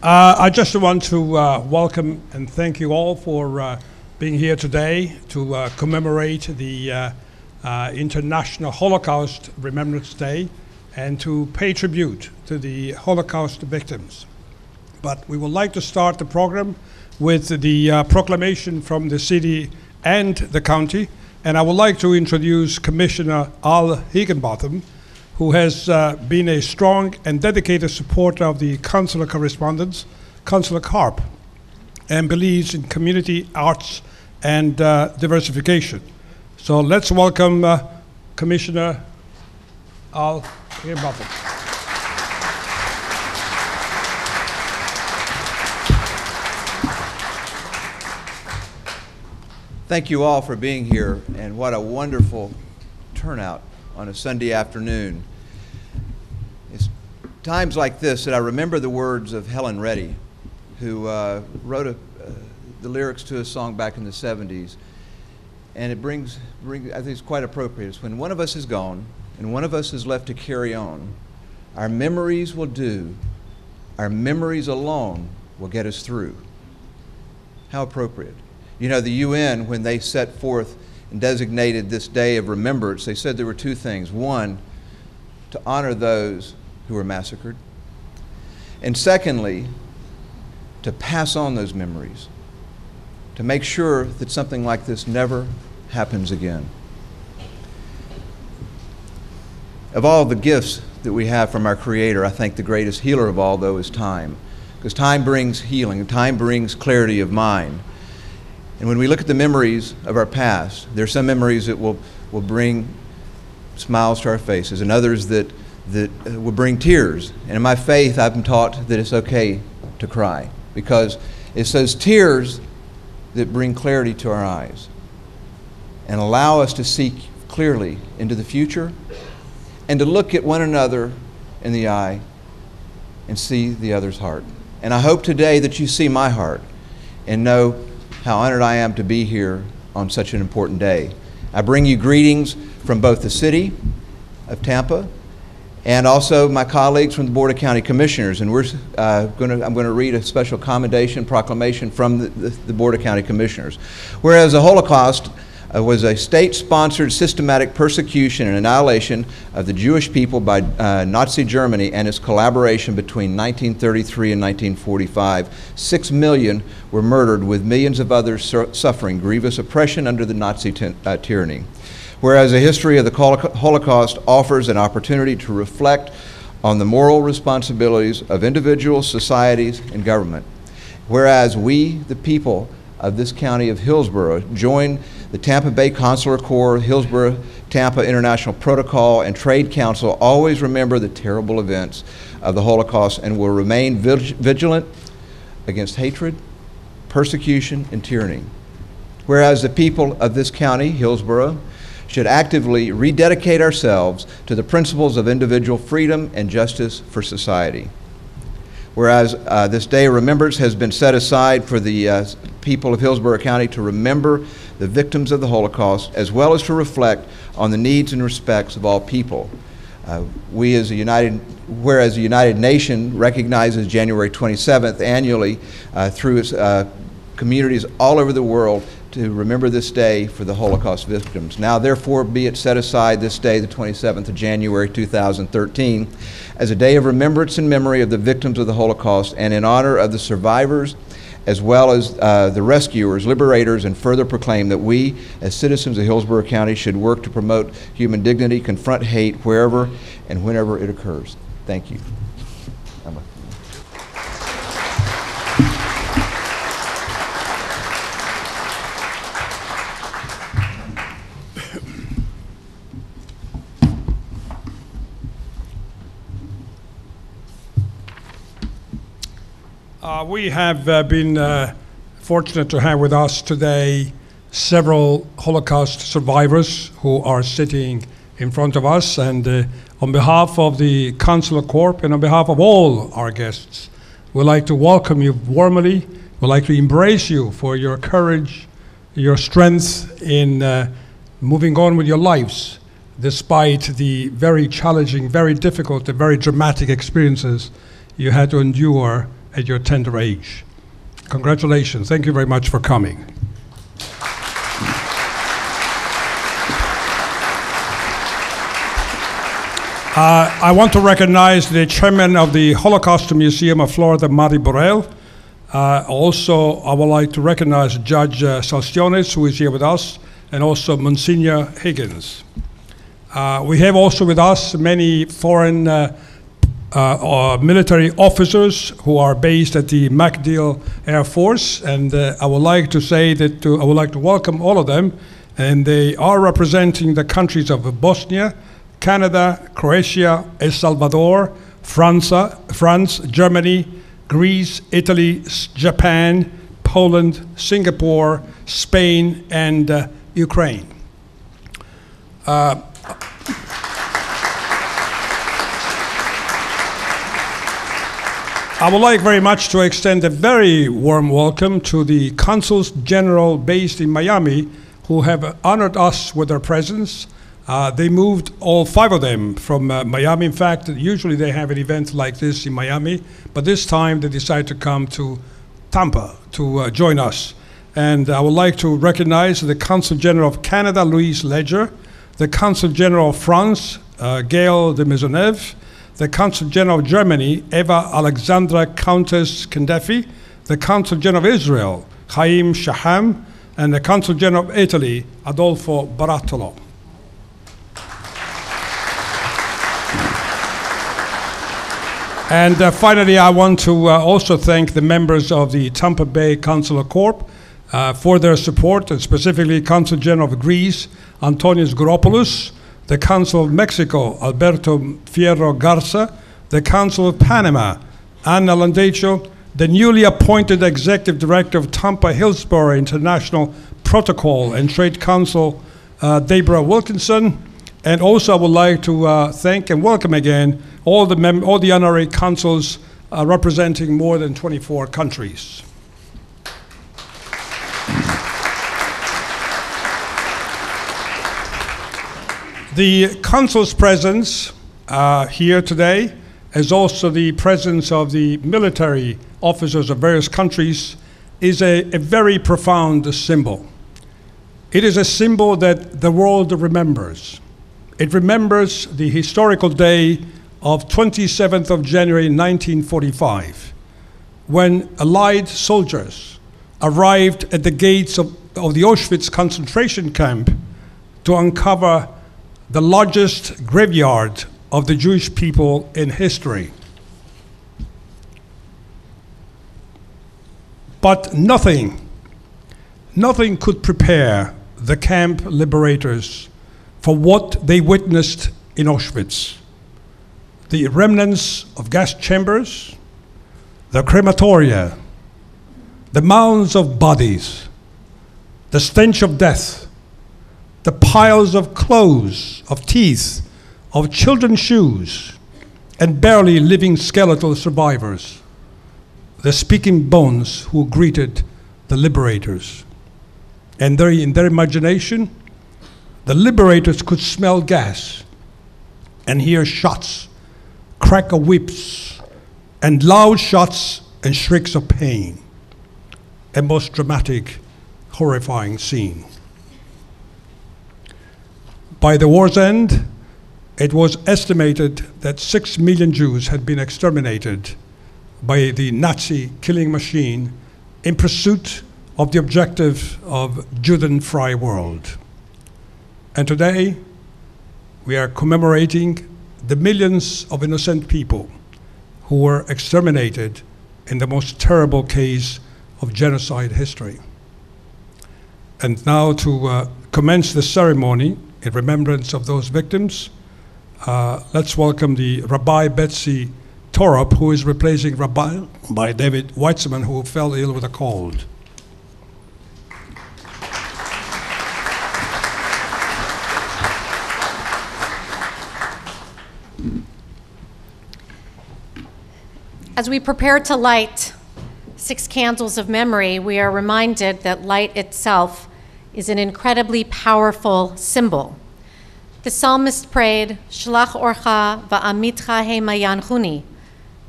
I just want to welcome and thank you all for being here today to commemorate the International Holocaust Remembrance Day and to pay tribute to the Holocaust victims. But we would like to start the program with the proclamation from the city and the county. And I would like to introduce Commissioner Al Higginbotham, who has been a strong and dedicated supporter of the consular correspondence, Consular Corp, and believes in community arts and diversification. So let's welcome Commissioner Al Higginbotham. Thank you all for being here, and what a wonderful turnout on a Sunday afternoon. It's times like this that I remember the words of Helen Reddy, who wrote the lyrics to a song back in the 70s, and it brings I think it's quite appropriate. It's when one of us is gone and one of us is left to carry on, our memories will do, our memories alone will get us through. How appropriate. You know, the UN, when they set forth and designated this day of remembrance, they said there were two things. One, to honor those who were massacred. And secondly, to pass on those memories, to make sure that something like this never happens again. Of all the gifts that we have from our Creator, I think the greatest healer of all, though, is time. Because time brings healing, time brings clarity of mind. And when we look at the memories of our past, there are some memories that will bring smiles to our faces, and others that will bring tears. And in my faith, I've been taught that it's okay to cry, because it's those tears that bring clarity to our eyes and allow us to see clearly into the future and to look at one another in the eye and see the other's heart. And I hope today that you see my heart and know how honored I am to be here on such an important day. I bring you greetings from both the city of Tampa and also my colleagues from the Board of County Commissioners. And I'm going to read a special commendation proclamation from the Board of County Commissioners. Whereas the Holocaust was a state-sponsored systematic persecution and annihilation of the Jewish people by Nazi Germany and its collaboration between 1933 and 1945. 6 million were murdered, with millions of others suffering grievous oppression under the Nazi tyranny. Whereas the history of the Holocaust offers an opportunity to reflect on the moral responsibilities of individuals, societies, and government. Whereas we, the people of this county of Hillsborough, join the Tampa Bay Consular Corps, Hillsborough Tampa International Protocol, and Trade Council always remember the terrible events of the Holocaust and will remain vigilant against hatred, persecution, and tyranny. Whereas the people of this county, Hillsborough, should actively rededicate ourselves to the principles of individual freedom and justice for society. Whereas this day of remembrance has been set aside for the people of Hillsborough County to remember the victims of the Holocaust, as well as to reflect on the needs and respects of all people. Whereas the United Nations recognizes January 27th annually through its communities all over the world to remember this day for the Holocaust victims. Now, therefore, be it set aside this day, the 27th of January 2013, as a day of remembrance and memory of the victims of the Holocaust and in honor of the survivors, as well as the rescuers, liberators, and further proclaim that we, as citizens of Hillsborough County, should work to promote human dignity, confront hate wherever and whenever it occurs. Thank you. Emma. We have been fortunate to have with us today several Holocaust survivors who are sitting in front of us, and on behalf of the Consular Corp and on behalf of all our guests, we'd like to welcome you warmly. We'd like to embrace you for your courage, your strength in moving on with your lives despite the very challenging, very difficult, and very dramatic experiences you had to endure at your tender age. Congratulations. Thank you very much for coming. I want to recognize the chairman of the Holocaust Museum of Florida, Mari Borrell. Also, I would like to recognize Judge Salciones, who is here with us, and also Monsignor Higgins. We have also with us many foreign military officers who are based at the MacDill Air Force, and I would like to say that I would like to welcome all of them, and they are representing the countries of Bosnia, Canada, Croatia, El Salvador, France, Germany, Greece, Italy, Japan, Poland, Singapore, Spain, and Ukraine. I would like very much to extend a very warm welcome to the consuls general based in Miami who have honored us with their presence. They moved, all 5 of them, from Miami. In fact, usually they have an event like this in Miami, but this time they decided to come to Tampa to join us. And I would like to recognize the Consul General of Canada, Louise Ledger, the Consul General of France, Gail de Maisonneuve, the Consul General of Germany, Eva Alexandra Countess Kendefi, the Consul General of Israel, Chaim Shaham, and the Consul General of Italy, Adolfo Barattolo. And finally, I want to also thank the members of the Tampa Bay Consular Corps for their support, and specifically Consul General of Greece, Antonios Gouropoulos, the Consul of Mexico, Alberto Fierro Garza, the Consul of Panama, Ana Landecho, the newly appointed Executive Director of Tampa Hillsborough International Protocol and Trade Council, Deborah Wilkinson. And also I would like to thank and welcome again all the honorary consuls representing more than 24 countries. The consul's presence here today, as also the presence of the military officers of various countries, is a very profound symbol. It is a symbol that the world remembers. It remembers the historical day of 27th of January 1945, when Allied soldiers arrived at the gates of the Auschwitz concentration camp to uncover the largest graveyard of the Jewish people in history. But nothing could prepare the camp liberators for what they witnessed in Auschwitz. The remnants of gas chambers, the crematoria, the mounds of bodies, the stench of death, the piles of clothes, of teeth, of children's shoes, and barely living skeletal survivors, the speaking bones who greeted the liberators. And in their imagination, the liberators could smell gas and hear shots, crack of whips, and loud shots and shrieks of pain. A most dramatic, horrifying scene. By the war's end, it was estimated that 6 million Jews had been exterminated by the Nazi killing machine in pursuit of the objective of Juden-frei world. And today, we are commemorating the millions of innocent people who were exterminated in the most terrible case of genocide history. And now to commence the ceremony in remembrance of those victims, let's welcome the Rabbi Betsy Torup, who is replacing Rabbi David Weitzman, who fell ill with a cold. As we prepare to light 6 candles of memory, we are reminded that light itself is an incredibly powerful symbol. The psalmist prayed, Shlach orcha va'amitcha hema yanchuni,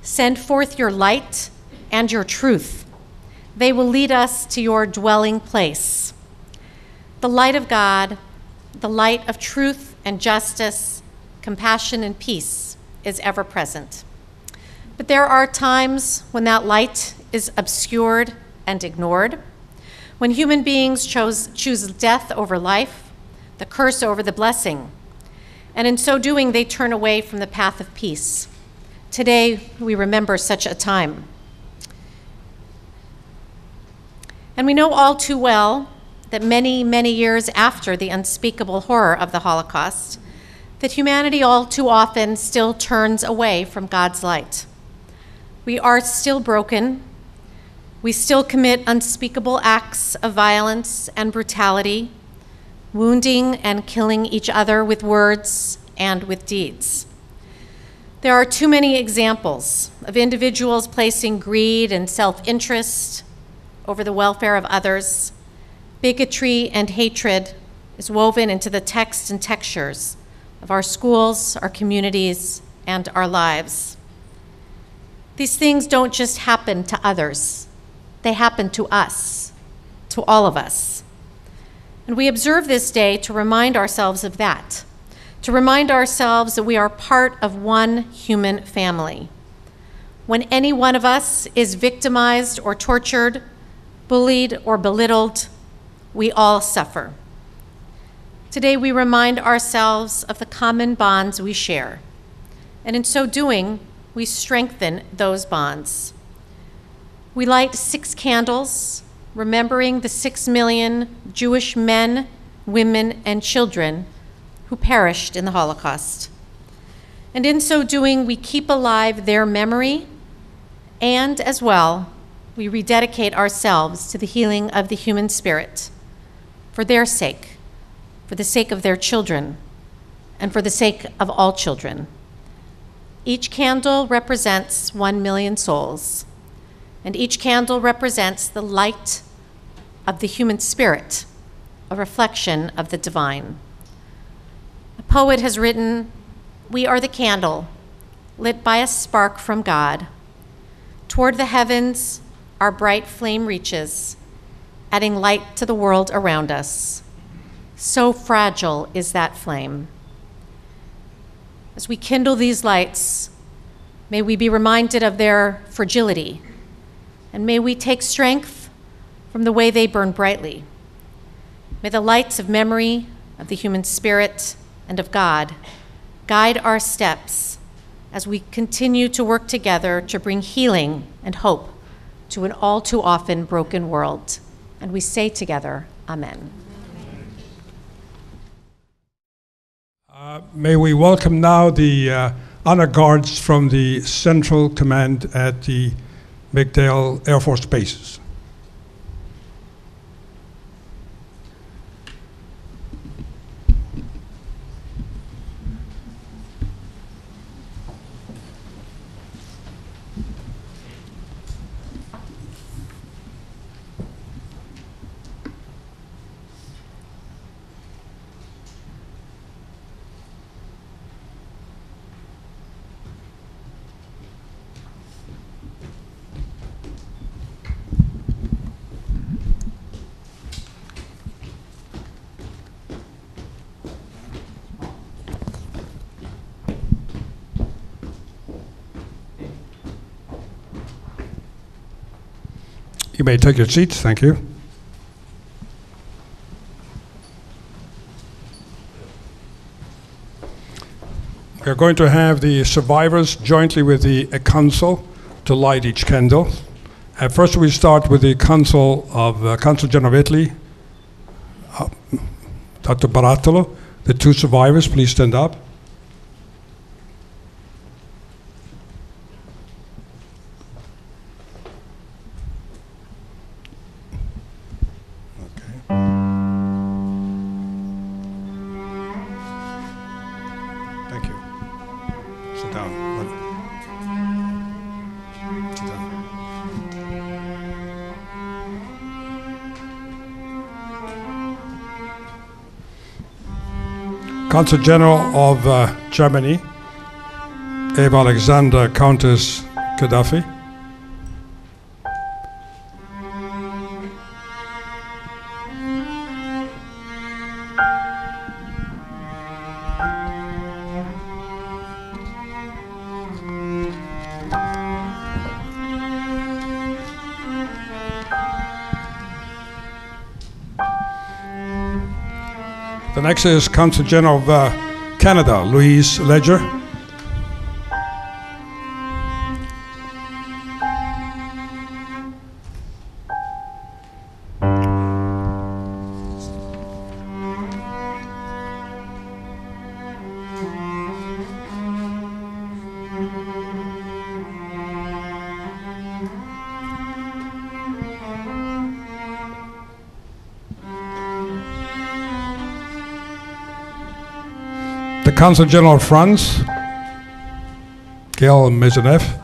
send forth your light and your truth. They will lead us to your dwelling place. The light of God, the light of truth and justice, compassion and peace is ever present. But there are times when that light is obscured and ignored, when human beings choose death over life, the curse over the blessing, and in so doing, they turn away from the path of peace. Today, we remember such a time. And we know all too well that many, many years after the unspeakable horror of the Holocaust, that humanity all too often still turns away from God's light. We are still broken. We still commit unspeakable acts of violence and brutality, wounding and killing each other with words and with deeds. There are too many examples of individuals placing greed and self-interest over the welfare of others. Bigotry and hatred is woven into the text and textures of our schools, our communities, and our lives. These things don't just happen to others. They happen to us, to all of us. And we observe this day to remind ourselves of that, to remind ourselves that we are part of one human family. When any one of us is victimized or tortured, bullied or belittled, we all suffer. Today we remind ourselves of the common bonds we share, and in so doing, we strengthen those bonds. We light 6 candles, remembering the 6 million Jewish men, women, and children who perished in the Holocaust. And in so doing, we keep alive their memory, and as well, we rededicate ourselves to the healing of the human spirit for their sake, for the sake of their children, and for the sake of all children. Each candle represents 1 million souls, and each candle represents the light of the human spirit, a reflection of the divine. A poet has written, "We are the candle, lit by a spark from God. Toward the heavens, our bright flame reaches, adding light to the world around us. So fragile is that flame." As we kindle these lights, may we be reminded of their fragility, and may we take strength from the way they burn brightly. May the lights of memory, of the human spirit, and of God guide our steps as we continue to work together to bring healing and hope to an all too often broken world. And we say together, Amen. May we welcome now the honor guards from the Central Command at the McDale Air Force Bases. You may take your seats, thank you. We're going to have the survivors jointly with the council to light each candle. First we start with the Consul General of Italy, Dr. Barattolo. The 2 survivors, please stand up. Consul General of Germany, Eva Alexander Countess Gaddafi. The next is Consul General of Canada, Louise Ledger. The Consul General of France, Gail Maisonneuve.